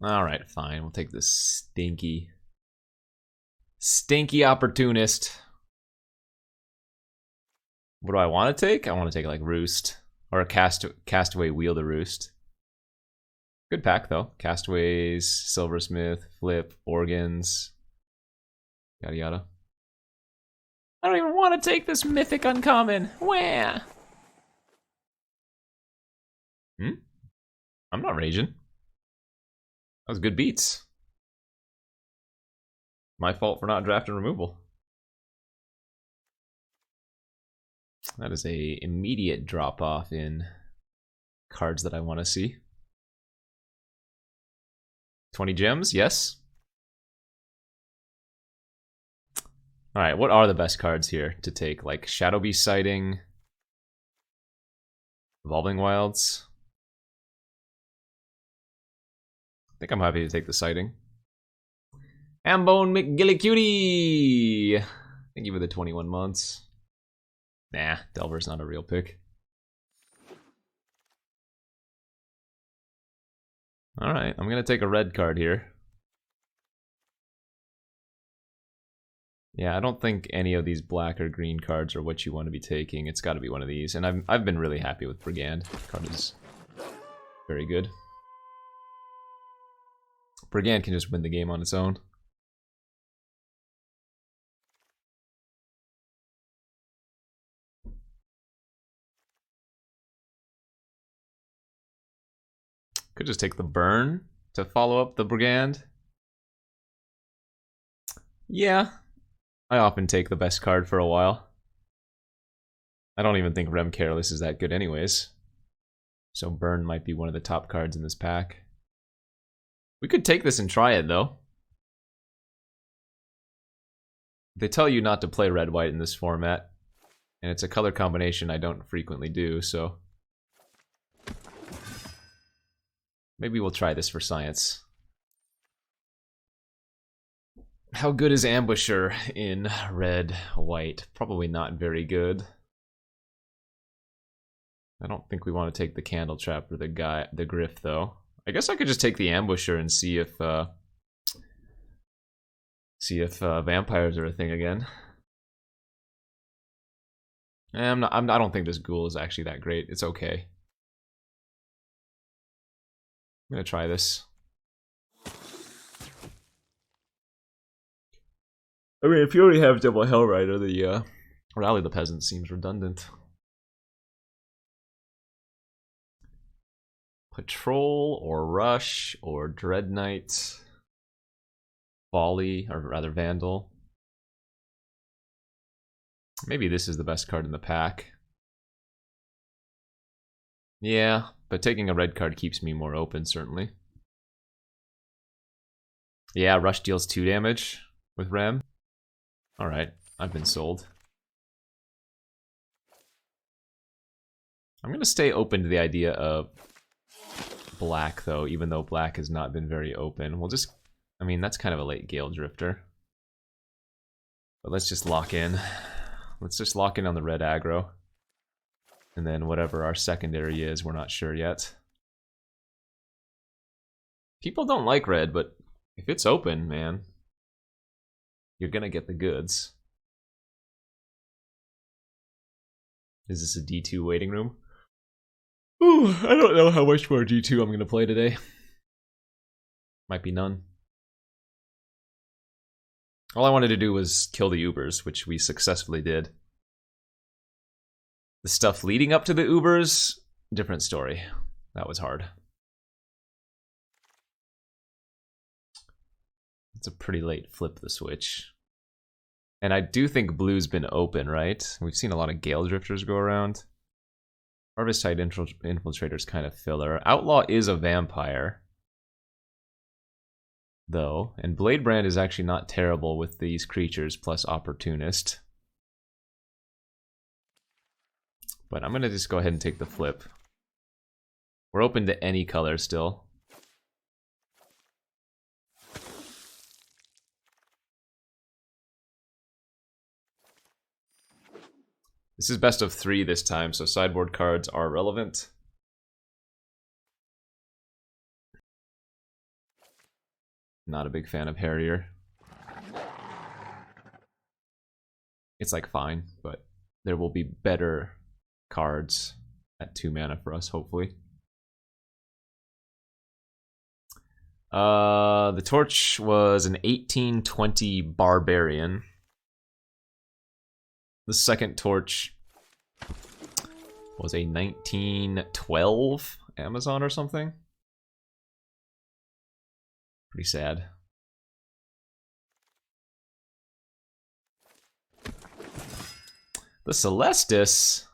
Alright, fine. We'll take this stinky opportunist. What do I want to take? I want to take like Roost. Or a Castaway Wheel to Roost. Good pack though. Castaways, Silversmith, Flip, Organs. Yada yada. I don't even want to take this mythic uncommon. Wah! I'm not raging. That was good beats. My fault for not drafting removal. That is a immediate drop off in cards that I want to see. 20 gems, yes. Alright, what are the best cards here to take? Like Shadow Beast Sighting, Evolving Wilds. I think I'm happy to take the Sighting. Hambone McGillicudie! Thank you for the 21 months. Nah, Delver's not a real pick. Alright, I'm gonna take a red card here. Yeah, I don't think any of these black or green cards are what you want to be taking. It's got to be one of these, and I've been really happy with Brigand. The card is very good. Brigand can just win the game on its own. Could just take the burn to follow up the Brigand. Yeah, I often take the best card for a while. I don't even think Rem Careless is that good anyways. So burn might be one of the top cards in this pack. We could take this and try it though. They tell you not to play red-white in this format. And it's a color combination I don't frequently do, so... maybe we'll try this for science. How good is Ambusher in red-white? Probably not very good. I don't think we want to take the Candle Trap or the Griff though. I guess I could just take the Ambusher and see if vampires are a thing again. I don't think this ghoul is actually that great. It's okay. I'm gonna try this. I mean, if you already have Double Hellrider, the Rally the Peasant seems redundant. Patrol or Rush or Dread Knight. Folly, or rather Vandal. Maybe this is the best card in the pack. Yeah, but taking a red card keeps me more open, certainly. Yeah, Rush deals 2 damage with Rem. Alright, I've been sold. I'm gonna stay open to the idea of black, though, even though black has not been very open. We'll just... I mean, that's kind of a late Gale Drifter. But let's just lock in. Let's just lock in on the red aggro. And then whatever our secondary is, we're not sure yet. People don't like red, but if it's open, man, you're gonna get the goods. Is this a D2 waiting room? Ooh, I don't know how much more D2 I'm gonna play today. Might be none. All I wanted to do was kill the Ubers, which we successfully did. The stuff leading up to the Ubers, different story. That was hard. It's a pretty late flip the switch. And I do think blue's been open, right? We've seen a lot of Gale Drifters go around. Harvest-Tide Infiltrator's kind of filler. Outlaw is a vampire, though. And Bladebrand is actually not terrible with these creatures plus Opportunist. But I'm gonna just go ahead and take the flip. We're open to any color still. This is best of 3 this time, so sideboard cards are relevant. Not a big fan of Harrier. It's like fine, but there will be better cards at 2 mana for us, hopefully. The torch was an 1820 Barbarian. The second torch was a 1912 Amazon or something. Pretty sad. The Celestis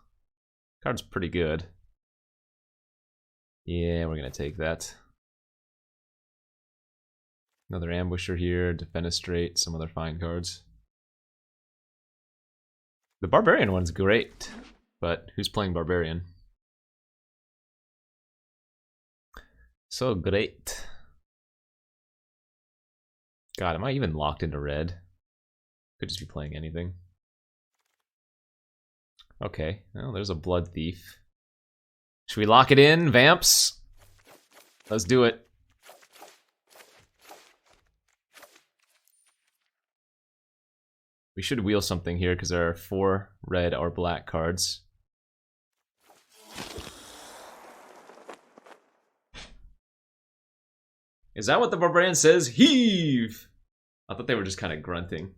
card's pretty good. Yeah, we're gonna take that. Another Ambusher here, Defenestrate, some other fine cards. The Barbarian one's great, but who's playing Barbarian? So great. God, am I even locked into red? Could just be playing anything. Okay, well, there's a Blood Thief. Should we lock it in, Vamps? Let's do it. We should wheel something here because there are 4 red or black cards. Is that what the Barbarian says? Heave! I thought they were just kind of grunting.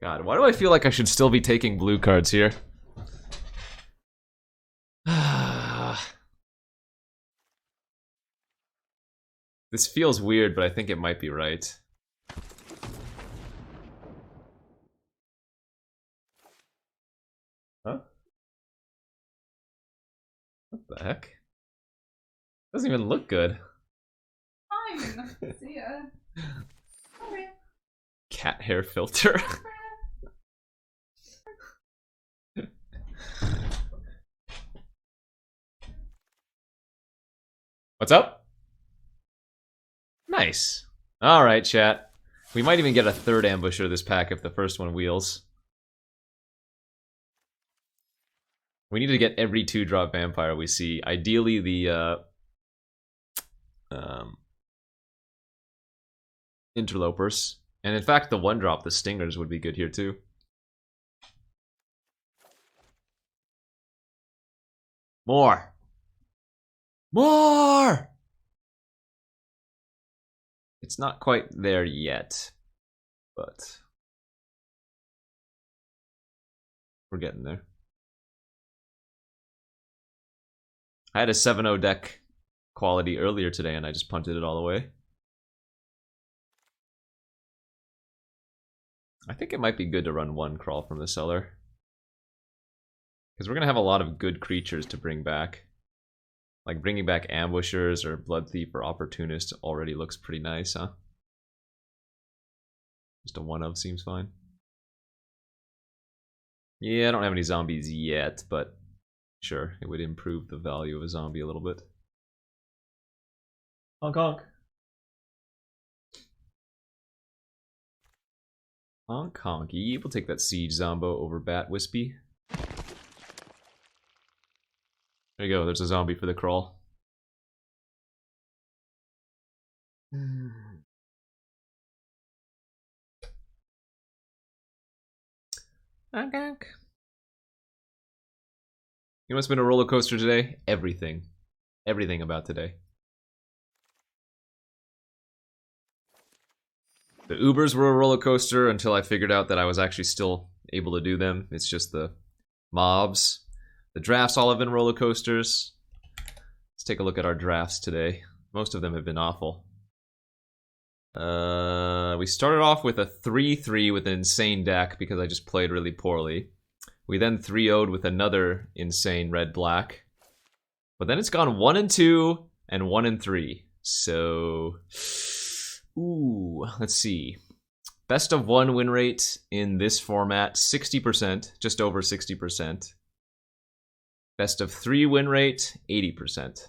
God, why do I feel like I should still be taking blue cards here? This feels weird, but I think it might be right. Huh? What the heck? Doesn't even look good. Fine. See ya. Okay. Cat hair filter. What's up? Nice. Alright, chat. We might even get a 3rd ambusher this pack if the first one wheels. We need to get every 2-drop vampire we see. Ideally, the interlopers. And in fact, the 1-drop, the stingers, would be good here too. More! More! It's not quite there yet, but we're getting there. I had a 7-0 deck quality earlier today and I just punted it all away. I think it might be good to run 1 Crawl from the Cellar. Because we're going to have a lot of good creatures to bring back. Like bringing back Ambushers or Blood Thief or Opportunist already looks pretty nice, huh? Just a 1-of seems fine. Yeah, I don't have any zombies yet, but sure, it would improve the value of a zombie a little bit. Honk honk. Honk honky. We'll take that Siege Zombo over Bat Wispy. There you go, there's a zombie for the crawl. Honk honk. You know what's been a roller coaster today? Everything. Everything about today. The Ubers were a roller coaster until I figured out that I was actually still able to do them. It's just the mobs. The drafts all have been roller coasters. Let's take a look at our drafts today. Most of them have been awful. We started off with a 3-3 with an insane deck because I just played really poorly. We then 3-0'd with another insane red-black. But then it's gone 1-2 and 1-3. So, ooh, let's see. Best of 1 win rate in this format, 60%, just over 60%. Best of 3 win rate, 80%.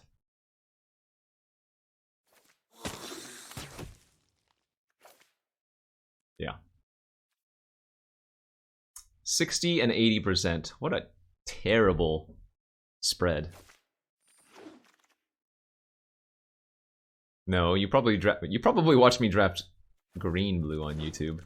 Yeah. 60 and 80%. What a terrible spread. No, you probably watched me draft green blue on YouTube.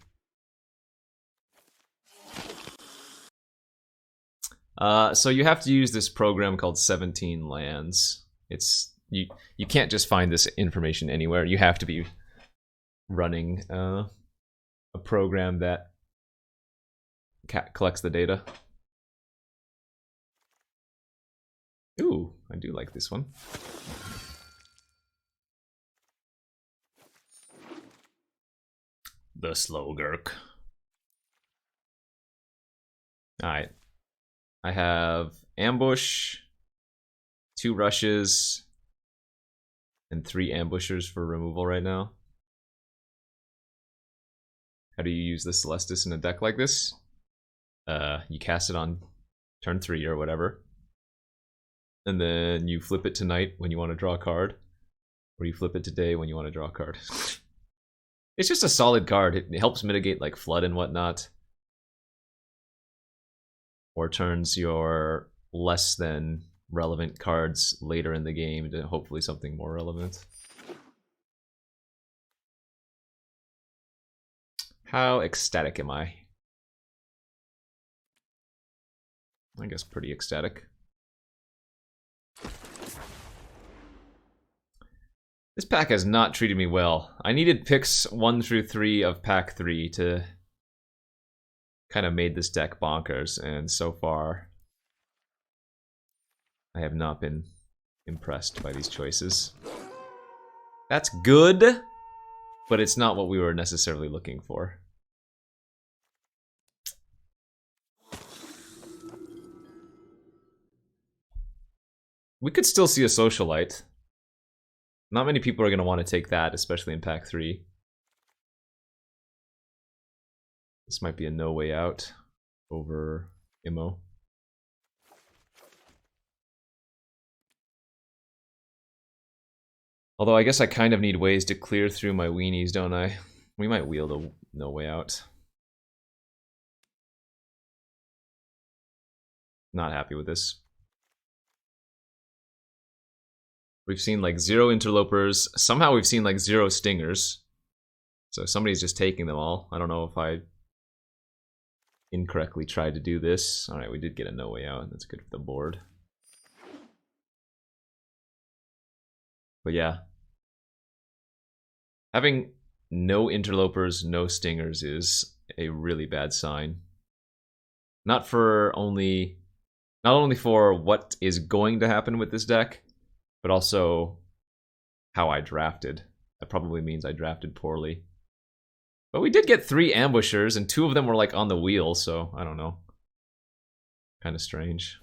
So you have to use this program called 17 Lands. It's you can't just find this information anywhere. You have to be running a program that collects the data. Ooh, I do like this one. The slow gurk. Alright. I have ambush, 2 rushes, and 3 ambushers for removal right now. How do you use the Celestis in a deck like this? You cast it on turn 3 or whatever. And then you flip it tonight when you want to draw a card. Or you flip it today when you want to draw a card. It's just a solid card. It helps mitigate like flood and whatnot. Or turns your less than relevant cards later in the game into hopefully something more relevant. How ecstatic am I? I guess pretty ecstatic. This pack has not treated me well. I needed picks 1 through 3 of pack 3 to kind of made this deck bonkers, and so far I have not been impressed by these choices. That's good, but it's not what we were necessarily looking for. We could still see a Socialite. Not many people are going to want to take that, especially in pack 3. This might be a no way out over Immo. Although I guess I kind of need ways to clear through my weenies, don't I? We might wield a no way out. Not happy with this. We've seen like 0 interlopers. Somehow we've seen like 0 stingers. So somebody's just taking them all. I don't know if I incorrectly tried to do this. Alright, we did get a no way out. That's good for the board. But yeah. Having no interlopers, no stingers is a really bad sign. Not only for what is going to happen with this deck, but also how I drafted. That probably means I drafted poorly. But we did get 3 ambushers, and 2 of them were like on the wheel, so I don't know. Kind of strange.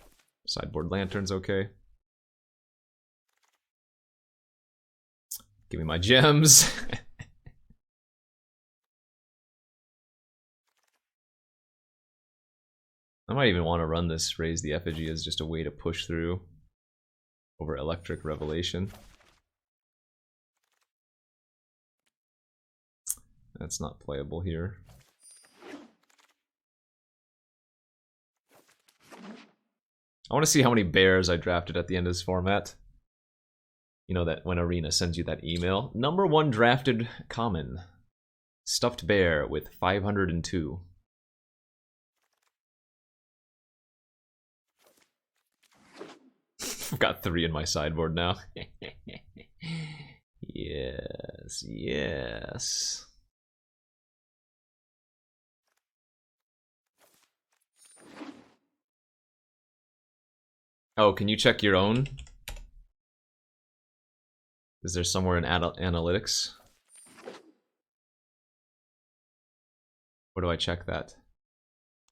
Sideboard Lantern's okay. Give me my gems. I might even want to run this Raise the Effigy as just a way to push through over Electric Revelation. That's not playable here. I want to see how many bears I drafted at the end of this format. You know that when Arena sends you that email. Number 1 drafted common. Stuffed bear with 502. I've got 3 in my sideboard now. Yes, yes. Oh, can you check your own? Is there somewhere in analytics? Where do I check that?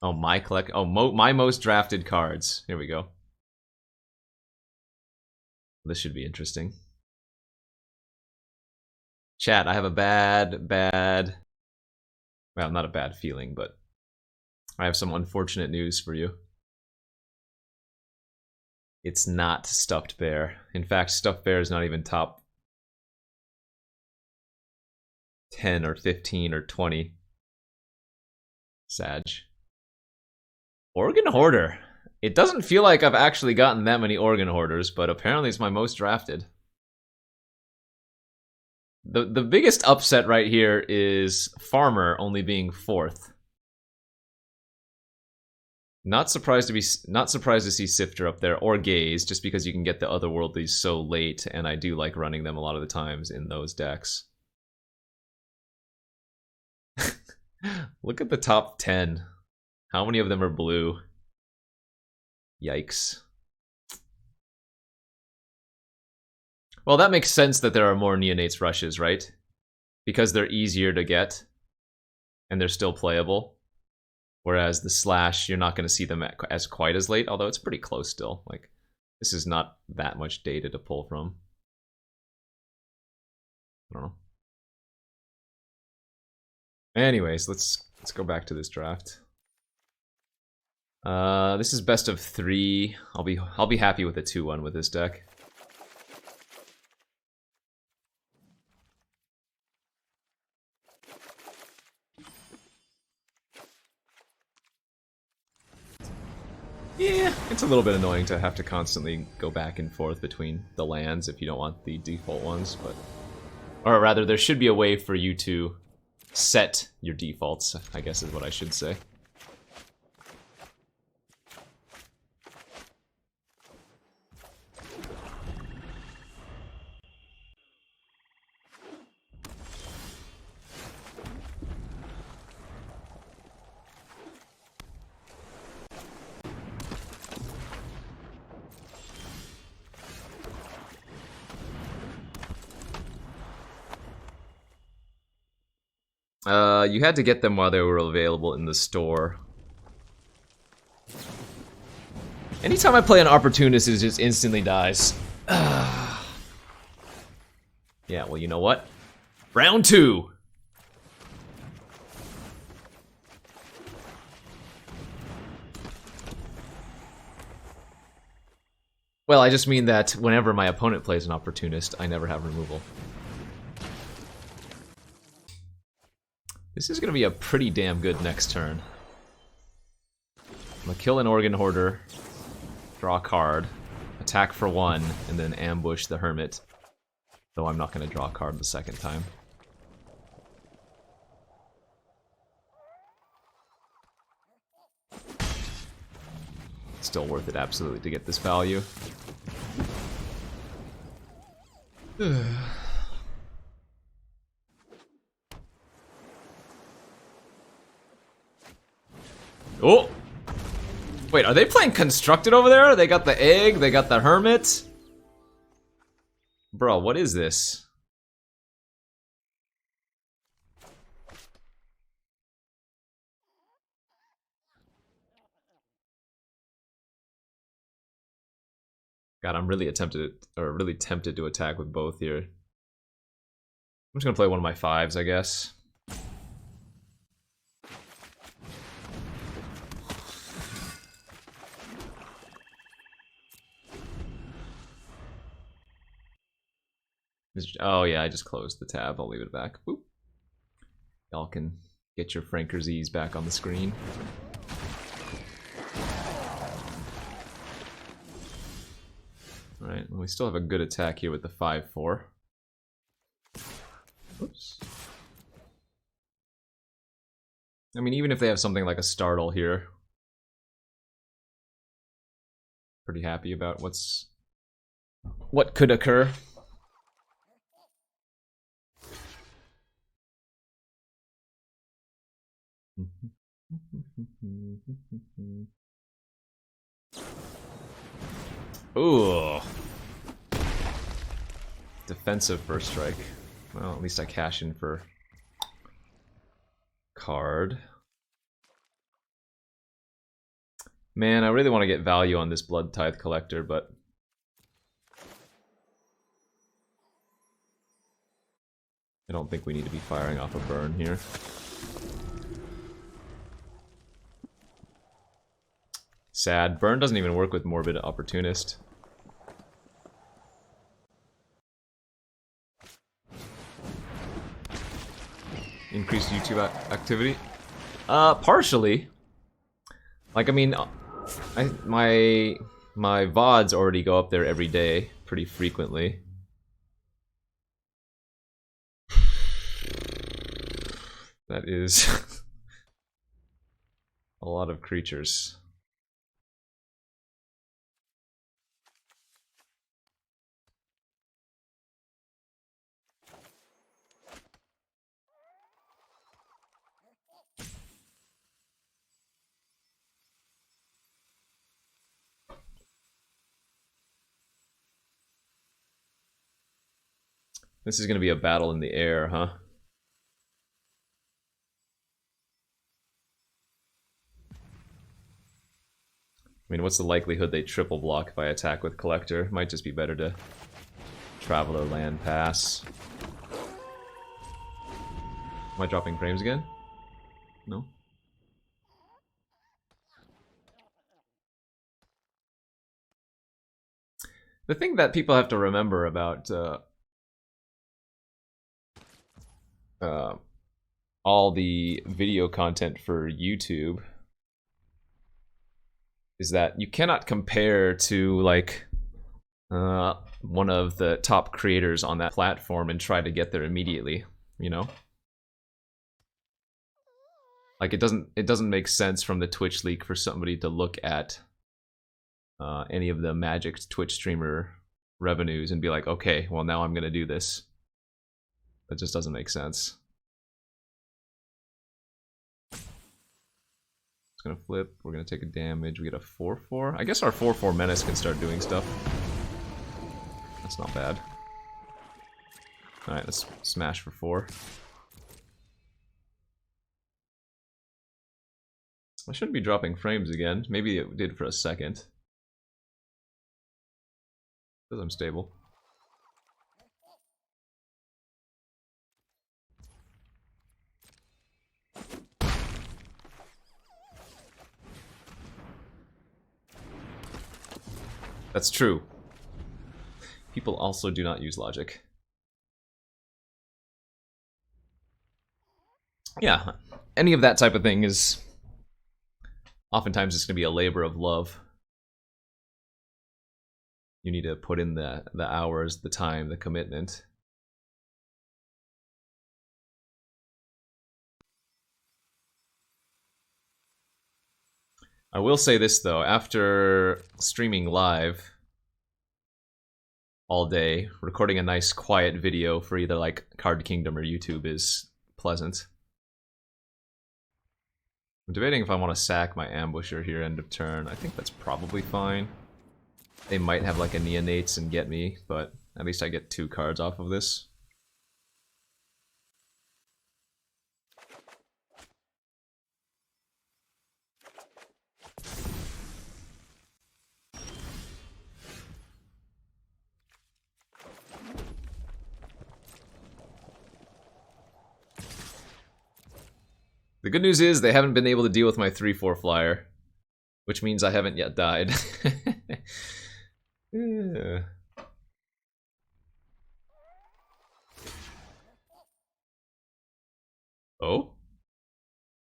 Oh, my my most drafted cards. Here we go. This should be interesting. Chat, I have a bad... Well, not a bad feeling, but I have some unfortunate news for you. It's not Stuffed Bear. In fact, Stuffed Bear is not even top 10 or 15 or 20. Sag. Organ Hoarder. It doesn't feel like I've actually gotten that many Organ Hoarders, but apparently it's my most drafted. The biggest upset right here is Farmer only being 4th. Not surprised to see Sifter up there or Gaze, just because you can get the otherworldlies so late, and I do like running them a lot of the times in those decks. Look at the top 10. How many of them are blue? Yikes. Well, that makes sense that there are more Neonates rushes, right? Because they're easier to get, and they're still playable. Whereas the Slash, you're not going to see them as quite as late, although it's pretty close still. Like, this is not that much data to pull from. I don't know. Anyways, let's go back to this draft. This is best of 3. I'll be happy with a 2-1 with this deck. Yeah, it's a little bit annoying to have to constantly go back and forth between the lands if you don't want the default ones, but... Or rather, there should be a way for you to set your defaults, I guess is what I should say. You had to get them while they were available in the store. Anytime I play an Opportunist, it just instantly dies. Yeah, well, you know what? Round 2! Well, I just mean that whenever my opponent plays an Opportunist, I never have removal. This is going to be a pretty damn good next turn. I'm going to kill an Organ Hoarder, draw a card, attack for 1, and then ambush the Hermit. Though I'm not going to draw a card the second time. Still worth it absolutely to get this value. Oh! Wait, are they playing Constructed over there? They got the Egg, they got the Hermit. Bro, what is this? God, I'm really tempted to attack with both here. I'm just gonna play one of my 5s, I guess. Oh yeah, I just closed the tab. I'll leave it back. Y'all can get your Franker's back on the screen. Alright, well, we still have a good attack here with the 5-4. Oops. I mean, even if they have something like a Startle here, pretty happy about what could occur. Ooh. Defensive first strike. Well, at least I cash in for card. Man, I really want to get value on this Blood Tithe Collector, but I don't think we need to be firing off a burn here. Sad. Burn doesn't even work with Morbid Opportunist. Increased YouTube activity? Partially. Like, I mean, my VODs already go up there every day, pretty frequently. That is a lot of creatures. This is going to be a battle in the air, huh? I mean, what's the likelihood they triple block if I attack with Collector? Might just be better to Traveler land pass. Am I dropping frames again? No? The thing that people have to remember about all the video content for YouTube is that you cannot compare to like one of the top creators on that platform and try to get there immediately, you know? Like it doesn't make sense from the Twitch leak for somebody to look at any of the Magic Twitch streamer revenues and be like, okay, well now I'm gonna do this. That just doesn't make sense. It's gonna flip, we're gonna take a damage, we get a 4/4. I guess our 4/4 menace can start doing stuff. That's not bad. Alright, let's smash for 4. I shouldn't be dropping frames again. Maybe it did for a second. Because I'm stable. That's true. People also do not use logic. Yeah, any of that type of thing is... Oftentimes it's going to be a labor of love. You need to put in the hours, the time, the commitment. I will say this though, after streaming live all day, recording a nice quiet video for either like Card Kingdom or YouTube is pleasant. I'm debating if I want to sack my ambusher here end of turn. I think that's probably fine. They might have like a Neonates and get me, but at least I get 2 cards off of this. The good news is they haven't been able to deal with my 3/4 flyer, which means I haven't yet died. Yeah. Oh?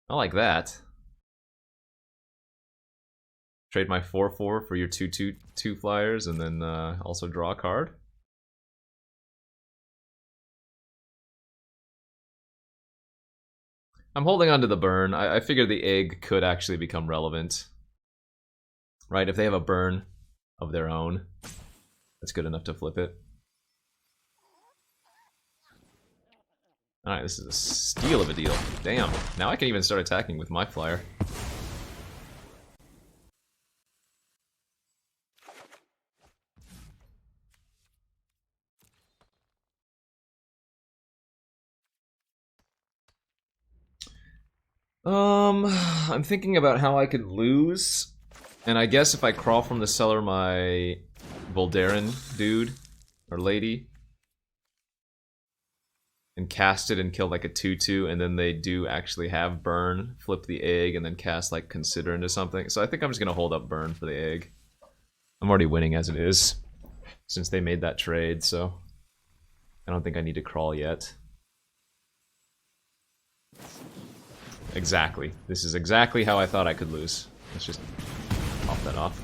I like that. Trade my 4/4 for your 2/2 flyers and then also draw a card. I'm holding on to the burn. I figure the egg could actually become relevant. Right, if they have a burn of their own, that's good enough to flip it. Alright, this is a steal of a deal. Damn, now I can even start attacking with my flyer. I'm thinking about how I could lose. And I guess if I crawl from the cellar my Voldaren dude, or lady, and cast it and kill like a 2/2, and then they do actually have burn, flip the egg, and then cast like Consider into something. So I think I'm just gonna hold up burn for the egg. I'm already winning as it is, since they made that trade, so I don't think I need to crawl yet. Exactly. This is exactly how I thought I could lose. Let's just pop that off.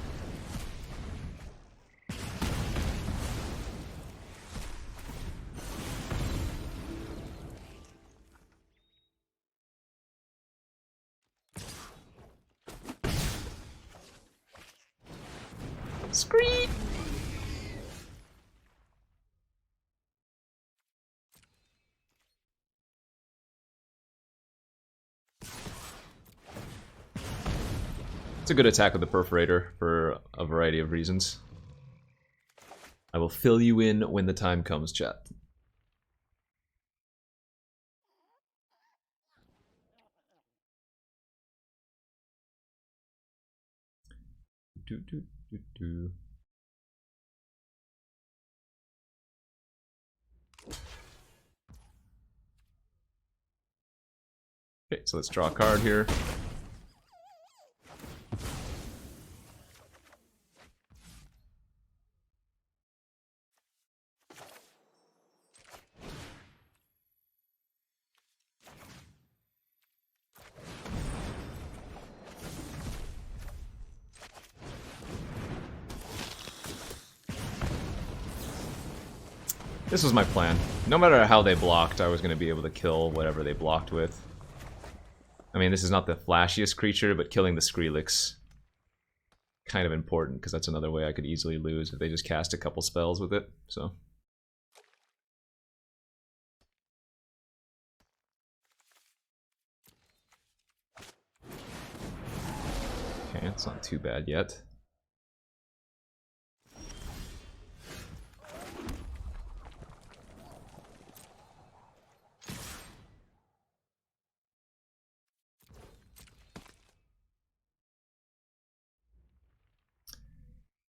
Scream! It's a good attack with the Perforator for a variety of reasons. I will fill you in when the time comes, chat. Okay, so let's draw a card here. This was my plan. No matter how they blocked, I was going to be able to kill whatever they blocked with. I mean, this is not the flashiest creature, but killing the Skrillex kind of important, because that's another way I could easily lose if they just cast a couple spells with it, so. Okay, it's not too bad yet.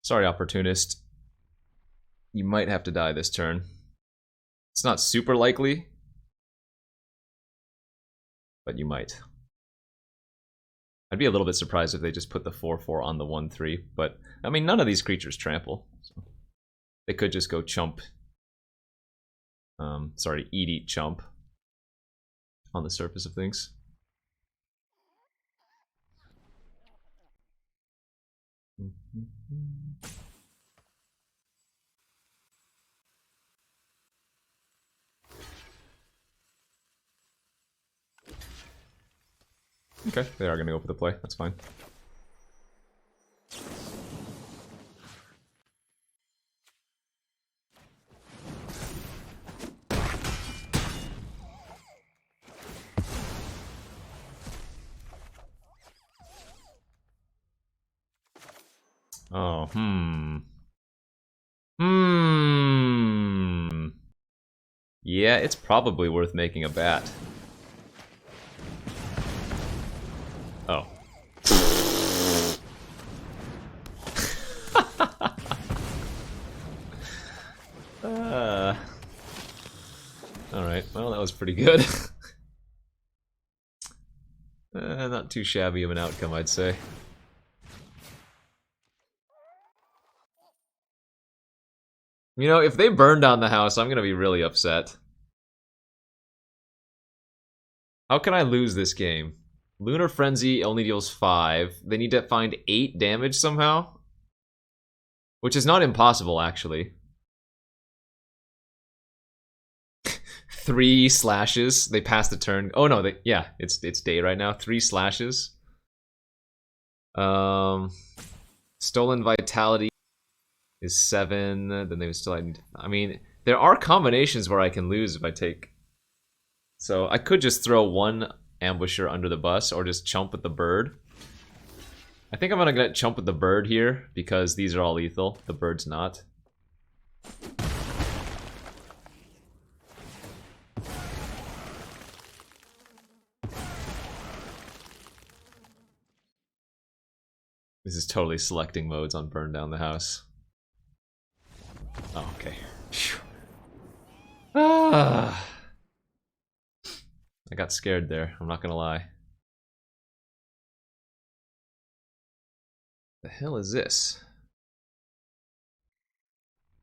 Sorry, Opportunist. You might have to die this turn. It's not super likely, but you might. I'd be a little bit surprised if they just put the 4/4 on the 1/3, but I mean, none of these creatures trample. So they could just go chump. Sorry, eat chump on the surface of things. Okay, they are going to go for the play. That's fine. Oh, yeah, it's probably worth making a bat. Oh. Alright, well, that was pretty good. Not too shabby of an outcome, I'd say. You know, if they burn down the house, I'm gonna be really upset. How can I lose this game? Lunar Frenzy only deals 5. They need to find 8 damage somehow? Which is not impossible, actually. 3 slashes. They pass the turn. Oh no, yeah, it's day right now. 3 slashes. Stolen Vitality is 7. Then they would still. I mean, there are combinations where I can lose if I take. So I could just throw one ambusher under the bus, or just chump with the bird. I think I'm gonna get chump with the bird here because these are all lethal. The bird's not. This is totally selecting modes on burn down the house. Oh, okay. Ah. I got scared there, I'm not gonna lie. The hell is this?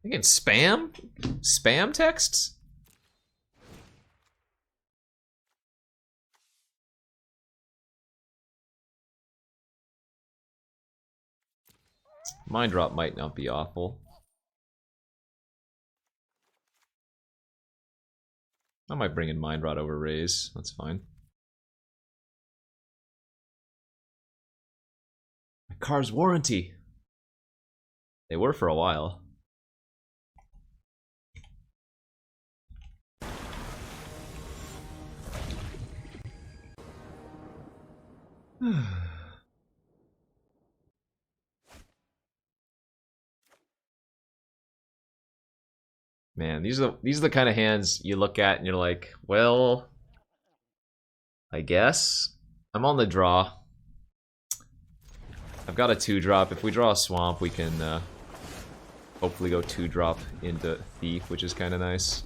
Again, spam? Spam texts? Mind drop might not be awful. I might bring in Mind Rot over Raise. That's fine. My car's warranty. They were for a while. Man, these are the kind of hands you look at and you're like, well, I guess I'm on the draw. I've got a 2-drop. If we draw a swamp, we can hopefully go 2-drop into Thief, which is kind of nice.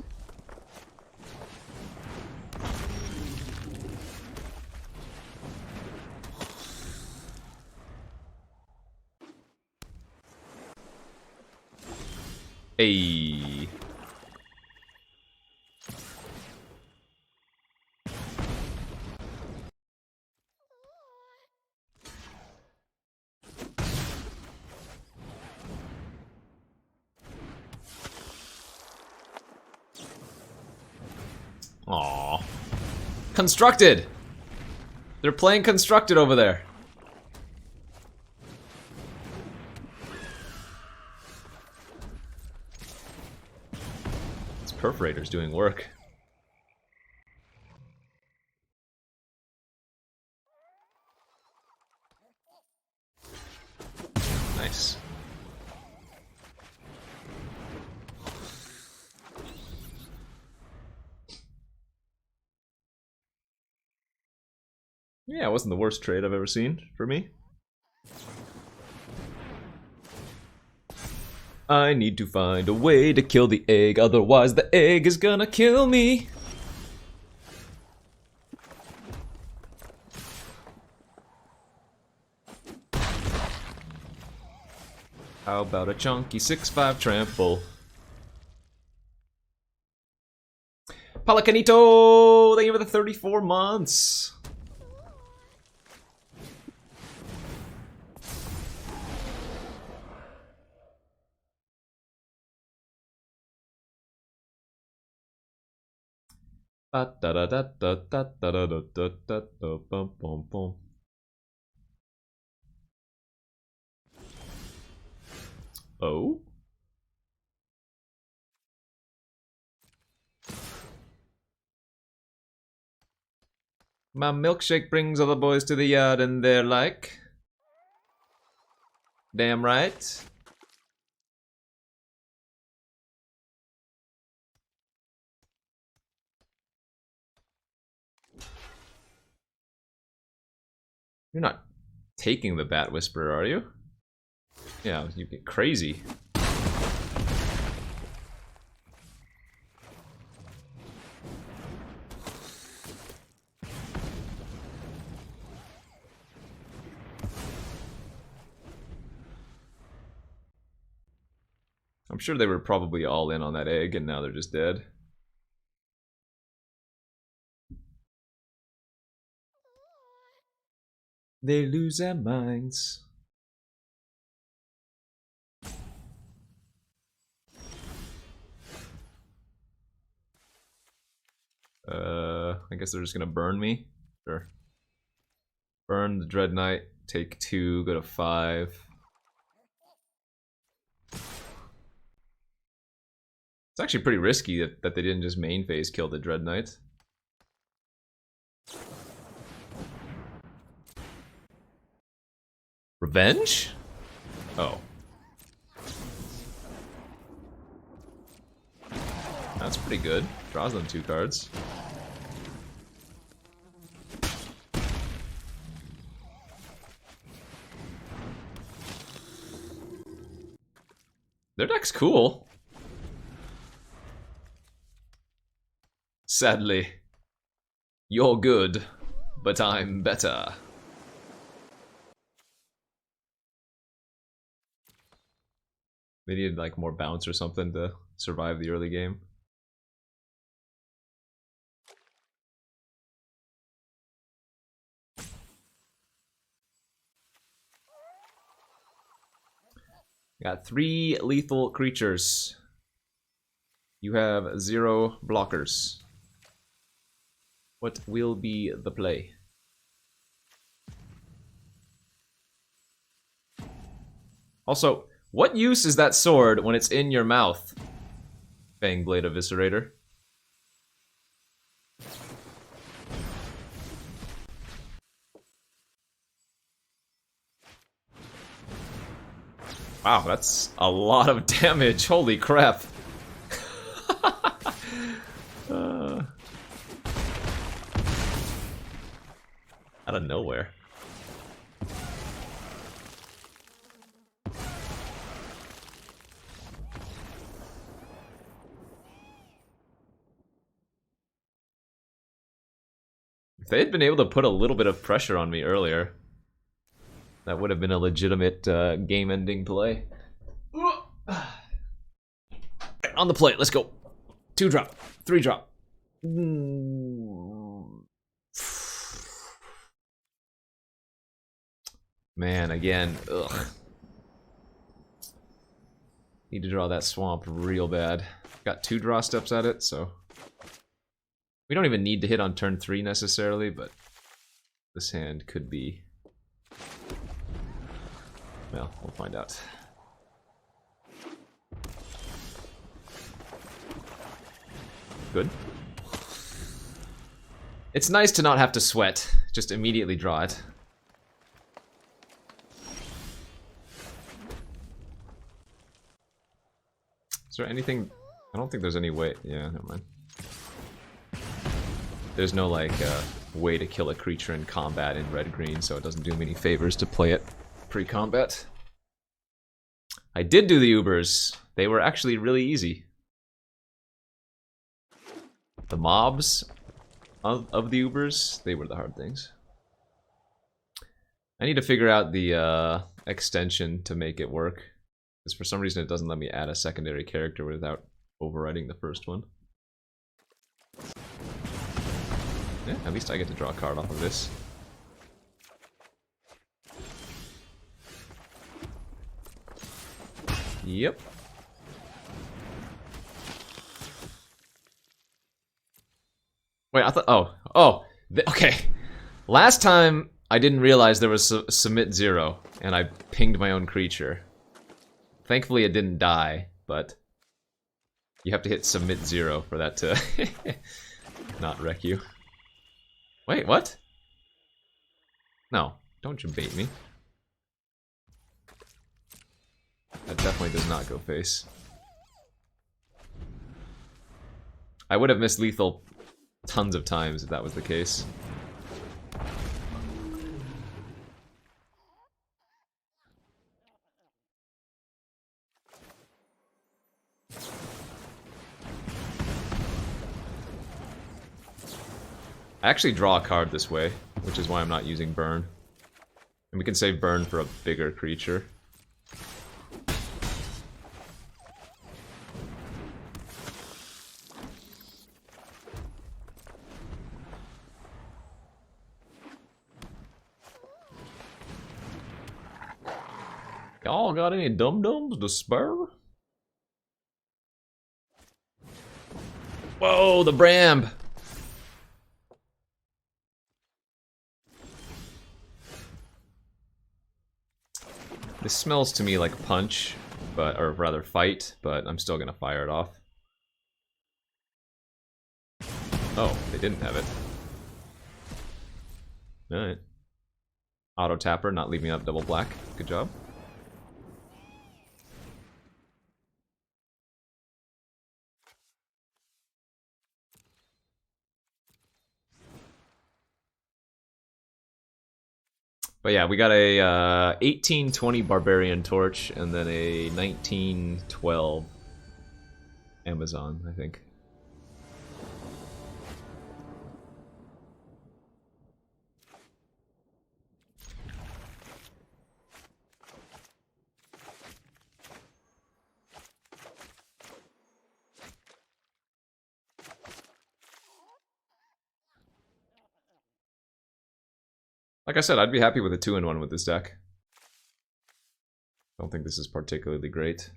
Hey. Aww. Constructed! They're playing Constructed over there. This Perforator's doing work. Nice. Yeah, it wasn't the worst trade I've ever seen for me. I need to find a way to kill the egg, otherwise the egg is gonna kill me. How about a chunky 6-5 trample? Palacanito! Thank you for the 34 months. Oh? My milkshake brings all the boys to the yard and they're like... Damn right. You're not taking the Bat Whisperer, are you? Yeah, you get crazy. I'm sure they were probably all in on that egg and now they're just dead. They lose their minds. I guess they're just gonna burn me. Sure. Burn the Dread Knight, take 2, go to 5. It's actually pretty risky that they didn't just main phase kill the Dread Knight. Revenge? Oh. That's pretty good. Draws them 2 cards. Their deck's cool. Sadly, you're good, but I'm better. They needed like more bounce or something to survive the early game. Got 3 lethal creatures. You have 0 blockers. What will be the play? Also, What use is that sword when it's in your mouth? Fangblade Eviscerator. Wow, that's a lot of damage. Holy crap. Out of nowhere. If they had been able to put a little bit of pressure on me earlier, that would have been a legitimate game-ending play. On the plate, let's go. 2 drop, 3 drop. Man, again, ugh. Need to draw that swamp real bad. Got 2 draw steps at it, so we don't even need to hit on turn 3 necessarily, but this hand could be. Well, we'll find out. Good. It's nice to not have to sweat, just immediately draw it. Is there anything? I don't think there's any way. Yeah, never mind. There's no like way to kill a creature in combat in red-green, so it doesn't do me any favors to play it pre-combat. I did do the Ubers. They were actually really easy. The mobs of the Ubers, they were the hard things. I need to figure out the extension to make it work. Because for some reason it doesn't let me add a secondary character without overriding the first one. Yeah, at least I get to draw a card off of this. Yep. Wait, I thought. Okay. Last time I didn't realize there was submit 0, and I pinged my own creature. Thankfully, it didn't die, but you have to hit submit 0 for that to not wreck you. Wait, what? No, don't you bait me. That definitely does not go face. I would have missed lethal tons of times if that was the case. I actually draw a card this way, which is why I'm not using burn. And we can save burn for a bigger creature. Y'all got any dum-dums to spare? Whoa, the Bram! This smells to me like punch, or rather fight, but I'm still gonna fire it off. Oh, they didn't have it. Alright. Auto tapper, not leaving up double black. Good job. But yeah, we got a 1820 Barbarian Torch and then a 1912 Amazon, I think. Like I said, I'd be happy with a 2-in-1 with this deck. Don't think this is particularly great.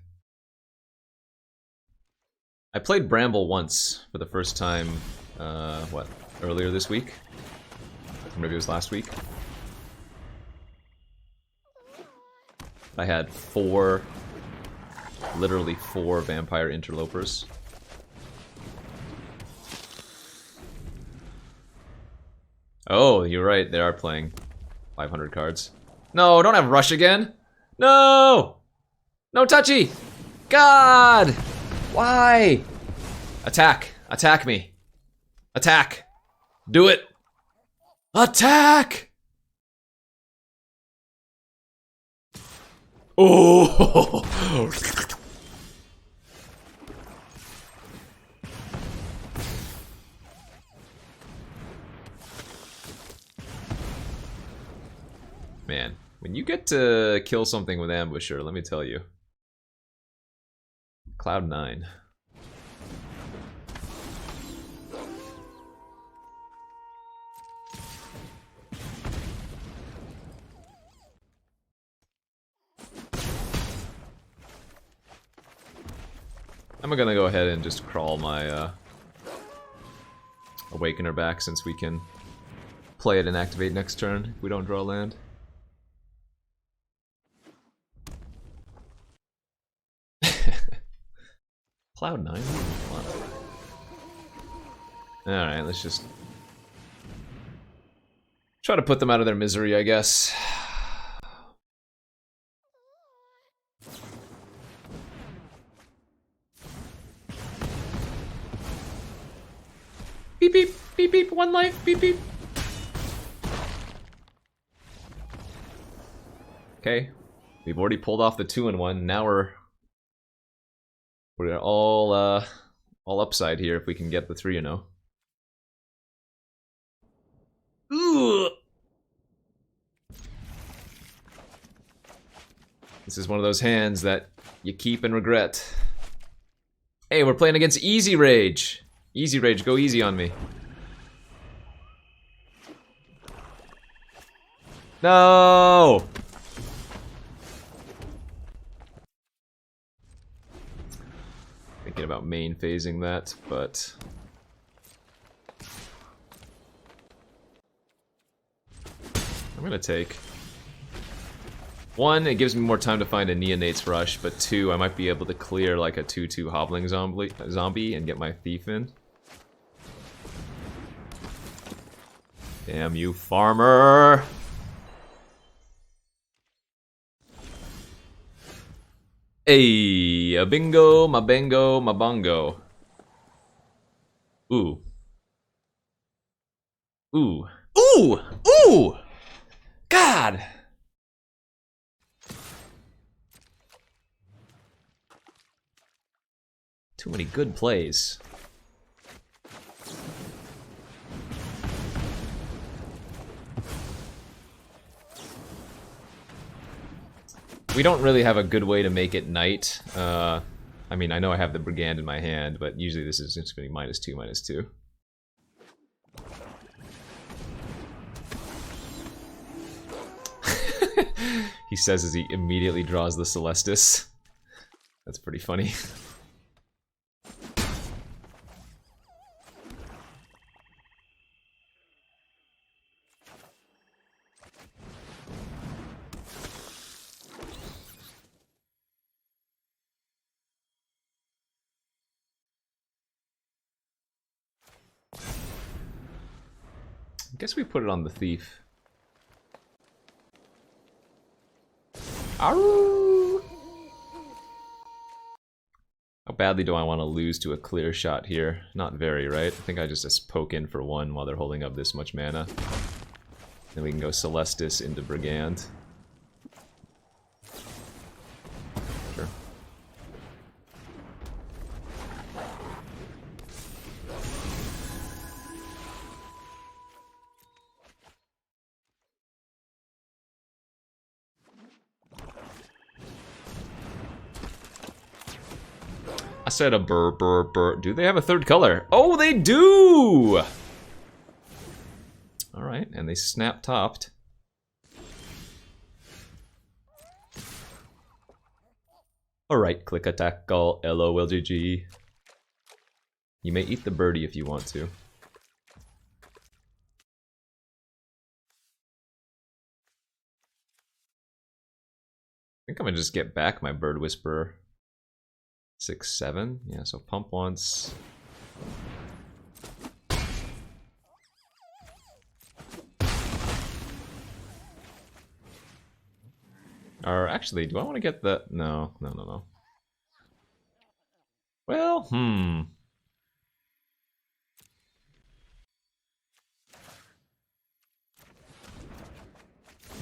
I played Bramble once for the first time, what, earlier this week? Or maybe it was last week. I had 4 literally 4 vampire interlopers. Oh, you're right, they are playing 500 cards. No, don't have Rush again! No! No touchy! God! Why? Attack! Attack me! Attack! Do it! Attack! Oh! Man, when you get to kill something with Ambusher, let me tell you. Cloud 9. I'm gonna go ahead and just crawl my Awakener back since we can play it and activate next turn if we don't draw land. Cloud 9? Alright, let's just try to put them out of their misery, I guess. Beep beep, beep beep, 1 life, beep beep. Okay, we've already pulled off the 2-in-1, now we're all upside here if we can get the 3-0. Ooh. This is one of those hands that you keep and regret. Hey, we're playing against Easy Rage. Easy Rage, go easy on me. No! Thinking about main phasing that, but I'm gonna take. 1, it gives me more time to find a Neonate's Rush, but 2, I might be able to clear like a 2/2 Hobbling zombie and get my Thief in. Damn you, farmer! Hey, a bingo, my bango, my bongo. Ooh. Ooh. Ooh! Ooh! God! Too many good plays. We don't really have a good way to make it night. I mean, I know I have the Brigand in my hand, but usually this is just going to be -2, -2. He says as he immediately draws the Celestis. That's pretty funny. I guess we put it on the Thief. Arroo! How badly do I want to lose to a clear shot here? Not very, right? I think I just poke in for 1 while they're holding up this much mana. Then we can go Celestis into Brigand. Sure. I said a burr, burr, burr. Do they have a 3rd color? Oh, they do! Alright, and they snap topped. Alright, click attack call, LOLGG. You may eat the birdie if you want to. I think I'm gonna just get back my Bird Whisperer. 6, 7. Yeah, so pump once. Or actually, do I want to get the... No. Well, I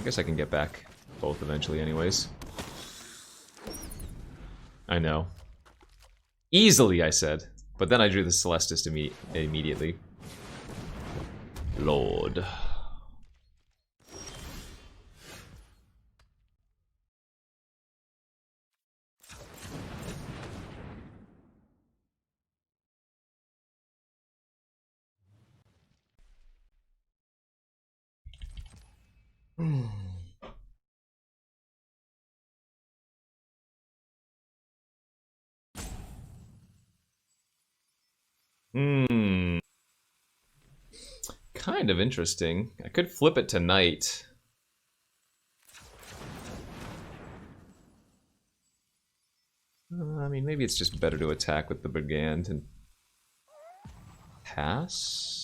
guess I can get back both eventually anyways. I know. Easily, I said. But then I drew the Celestis immediately. Lord. Hmm. Kind of interesting. I could flip it to knight. I mean, maybe it's just better to attack with the brigand and pass.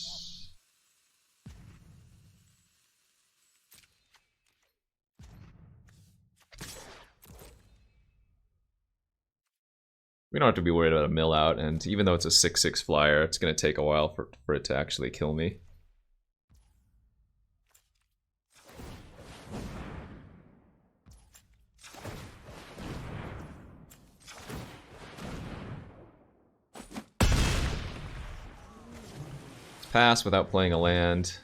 We don't have to be worried about a mill out, and even though it's a 6/6 flyer, it's going to take a while for it to actually kill me. Pass without playing a land.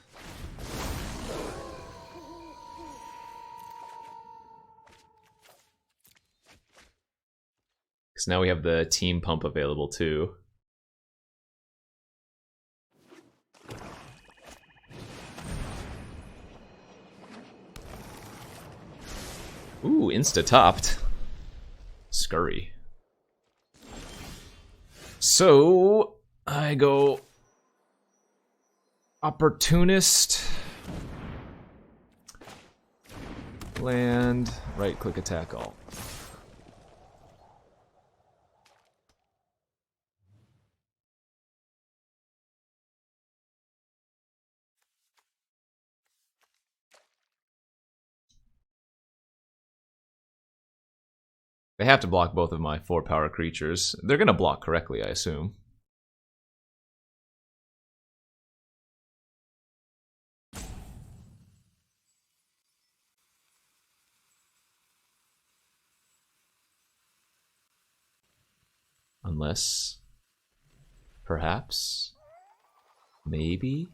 Because now we have the team pump available too. Ooh, insta-topped. Scurry. So, I go... Opportunist. Land. Right-click attack all. They have to block both of my 4-power creatures. They're gonna block correctly, I assume. Unless... Perhaps... Maybe...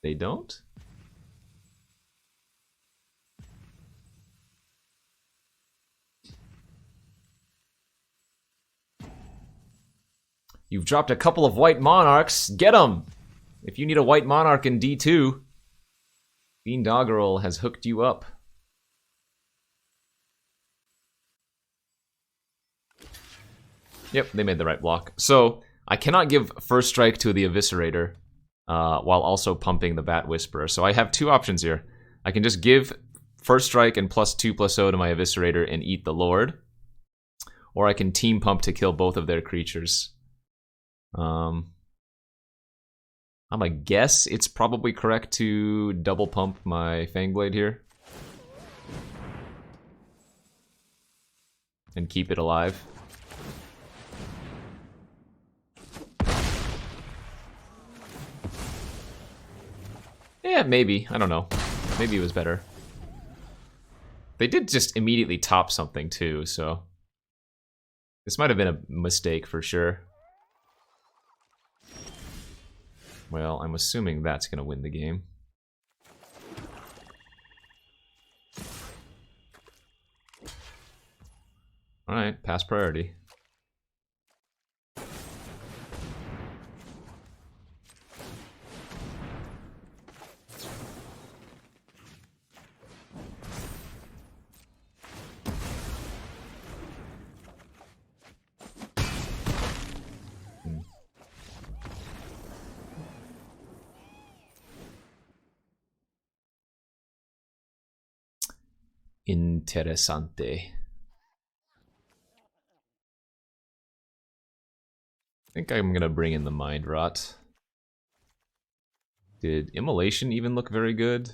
They don't? You've dropped a couple of white monarchs. Get them! If you need a white monarch in D2, Fiend Doggerel has hooked you up. Yep, they made the right block. So, I cannot give first strike to the Eviscerator while also pumping the Bat Whisperer. So I have two options here. I can just give first strike and +2/+0 to my Eviscerator and eat the Lord. Or I can team pump to kill both of their creatures. I'm gonna guess it's probably correct to double pump my Fangblade here. And keep it alive. Yeah, maybe. I don't know. Maybe it was better. They did just immediately top something too, so... This might have been a mistake for sure. Well, I'm assuming that's gonna win the game. Alright, pass priority. Interessante. think I'm gonna bring in the Mind Rot. Did Immolation even look very good?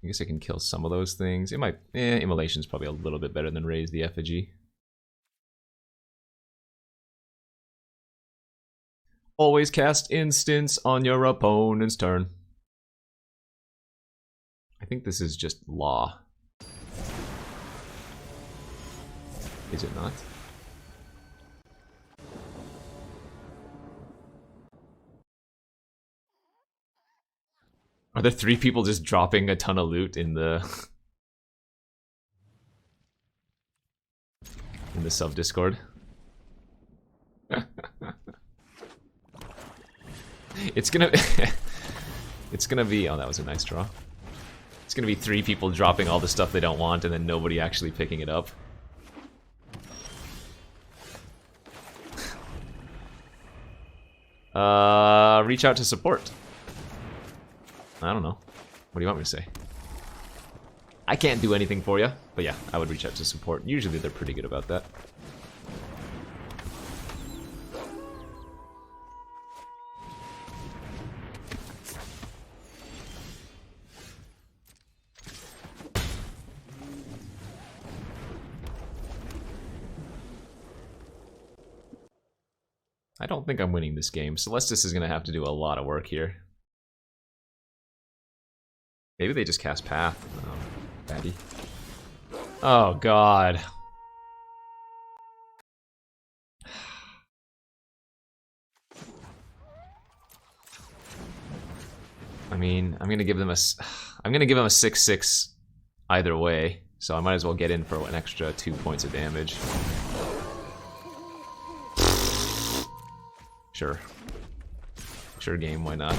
I guess I can kill some of those things. It might... Immolation's probably a little bit better than Raise the Effigy. Always cast Instance on your opponent's turn. I think this is just Law. Is it not? Are there 3 people just dropping a ton of loot in the... in the sub-Discord? It's gonna... it's gonna be... Oh, that was a nice draw. It's gonna be 3 people dropping all the stuff they don't want and then nobody actually picking it up. Reach out to support. I don't know. What do you want me to say? I can't do anything for you, but yeah, I would reach out to support. Usually they're pretty good about that. I don't think I'm winning this game. Celestis is going to have to do a lot of work here. Maybe they just cast Path. Batty. Oh, God. I mean, I'm going to give them a 6/6 either way. So I might as well get in for an extra 2 points of damage. Sure. Sure game, why not?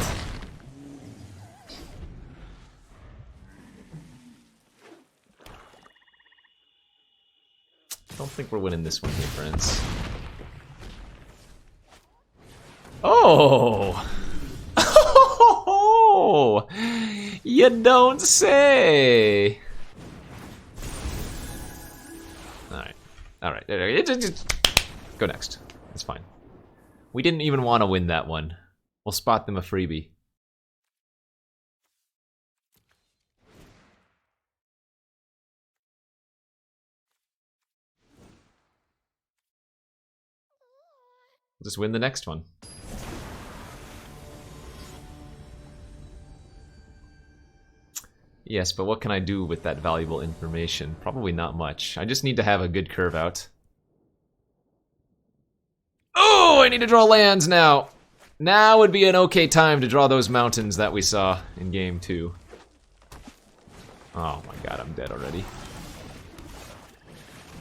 I don't think we're winning this one here, friends. Oh! Oh! You don't say! Alright. Alright. Go next. It's fine. We didn't even want to win that one. We'll spot them a freebie. We'll just win the next one. Yes, but what can I do with that valuable information? Probably not much. I just need to have a good curve out. Oh, I need to draw lands now. Now would be an okay time to draw those mountains that we saw in game 2. Oh my god, I'm dead already.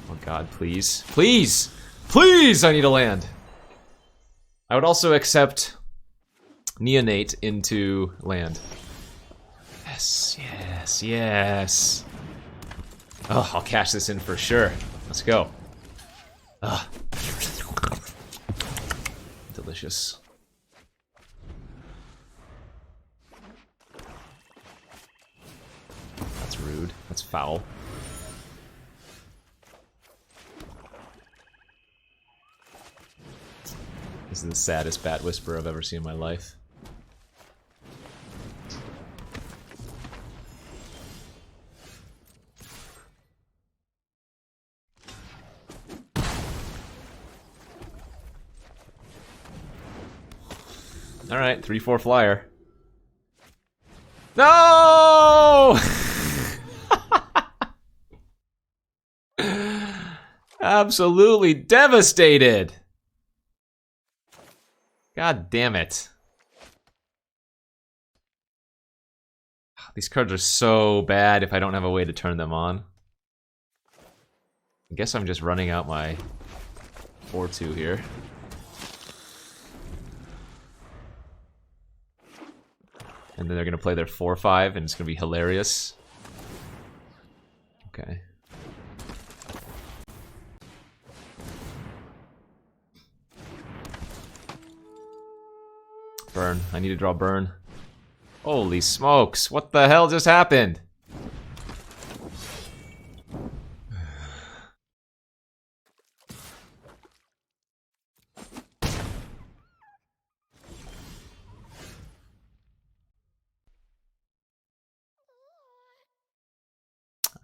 Oh god, please. Please! Please, I need a land. I would also accept Neonate into land. Yes, yes, yes. Oh, I'll cash this in for sure. Let's go. Ugh. Delicious. That's rude. That's foul. This is the saddest Bat Whisperer I've ever seen in my life. Alright, 3/4 flyer. No! Absolutely devastated! God damn it. These cards are so bad if I don't have a way to turn them on. I guess I'm just running out my 4/2 here. And then they're gonna play their 4/5 and it's gonna be hilarious. Okay. Burn. I need to draw burn. Holy smokes, what the hell just happened?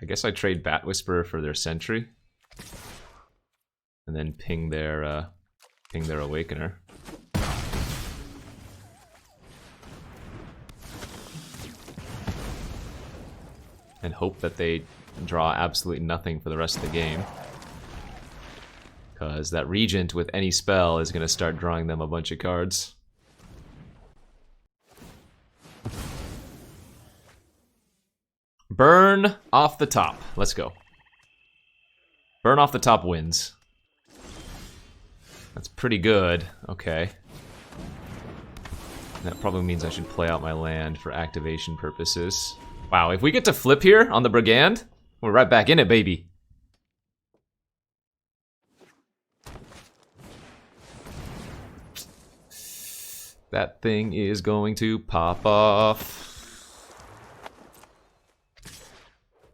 I guess I trade Bat Whisperer for their Sentry. And then ping their Awakener. And hope that they draw absolutely nothing for the rest of the game. Because that Regent with any spell is going to start drawing them a bunch of cards. Burn off the top. Let's go. Burn off the top wins. That's pretty good. Okay. That probably means I should play out my land for activation purposes. Wow, if we get to flip here on the Brigand, we're right back in it, baby. That thing is going to pop off.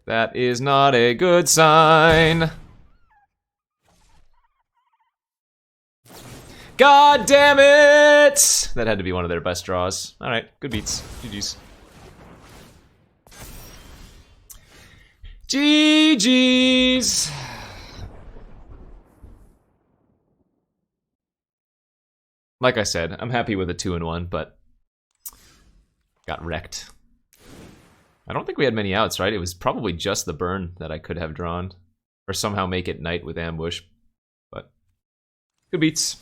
That is not a good sign. God damn it! That had to be one of their best draws. Alright, good beats. GG's. GG's! Like I said, I'm happy with a 2-1, but got wrecked. I don't think we had many outs, right? It was probably just the burn that I could have drawn. Or somehow make it night with ambush. But good beats.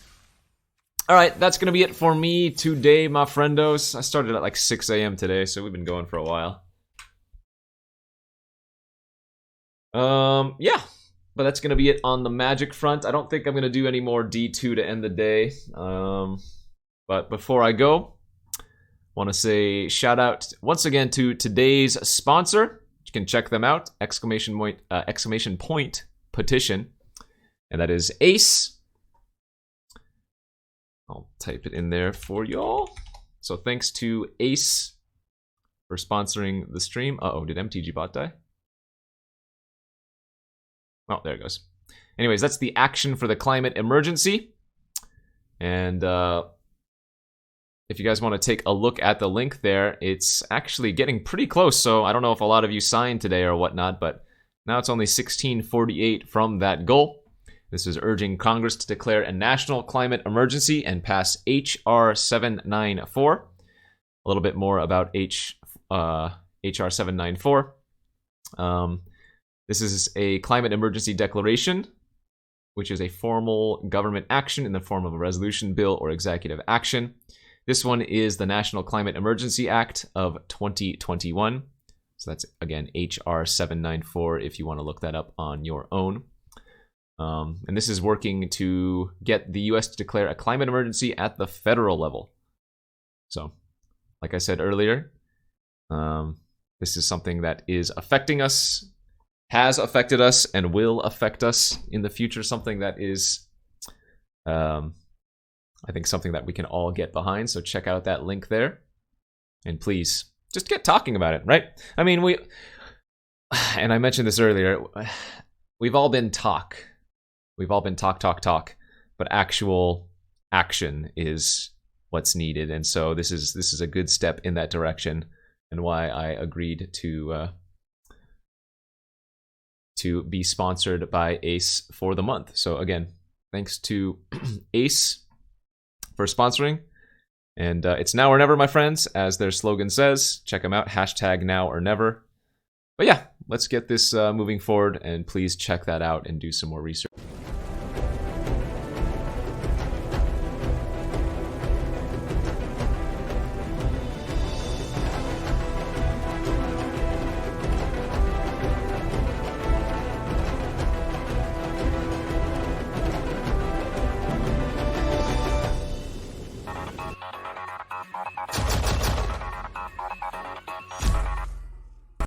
Alright, that's going to be it for me today, my friendos. I started at like 6 AM today, so we've been going for a while. Yeah. But that's going to be it on the Magic front. I don't think I'm going to do any more D2 to end the day. But before I go, want to say shout out once again to today's sponsor. You can check them out, exclamation point petition, and that is Ace. I'll type it in there for y'all. So thanks to Ace for sponsoring the stream. Uh-oh, did MTG bot die? Oh, there it goes. Anyways, that's the action for the climate emergency. And if you guys want to take a look at the link there, it's actually getting pretty close. So I don't know if a lot of you signed today or whatnot, but now it's only 1648 from that goal. This is urging Congress to declare a national climate emergency and pass HR 794. A little bit more about HR 794. This is a climate emergency declaration, which is a formal government action in the form of a resolution, bill, or executive action. This one is the National Climate Emergency Act of 2021. So that's, again, HR 794 if you want to look that up on your own. And this is working to get the US to declare a climate emergency at the federal level. So, like I said earlier, this is something that is affecting us, has affected us, and will affect us in the future. Something that is, I think, something that we can all get behind. So check out that link there. And please, just get talking about it, right? I mean, and I mentioned this earlier, we've all been talk. We've all been talk. But actual action is what's needed. And so this is a good step in that direction, and why I agreed to be sponsored by Ace for the month. So again, thanks to Ace for sponsoring. And it's now or never, my friends, as their slogan says. Check them out, #NowOrNever. But yeah, let's get this moving forward, and please check that out and do some more research.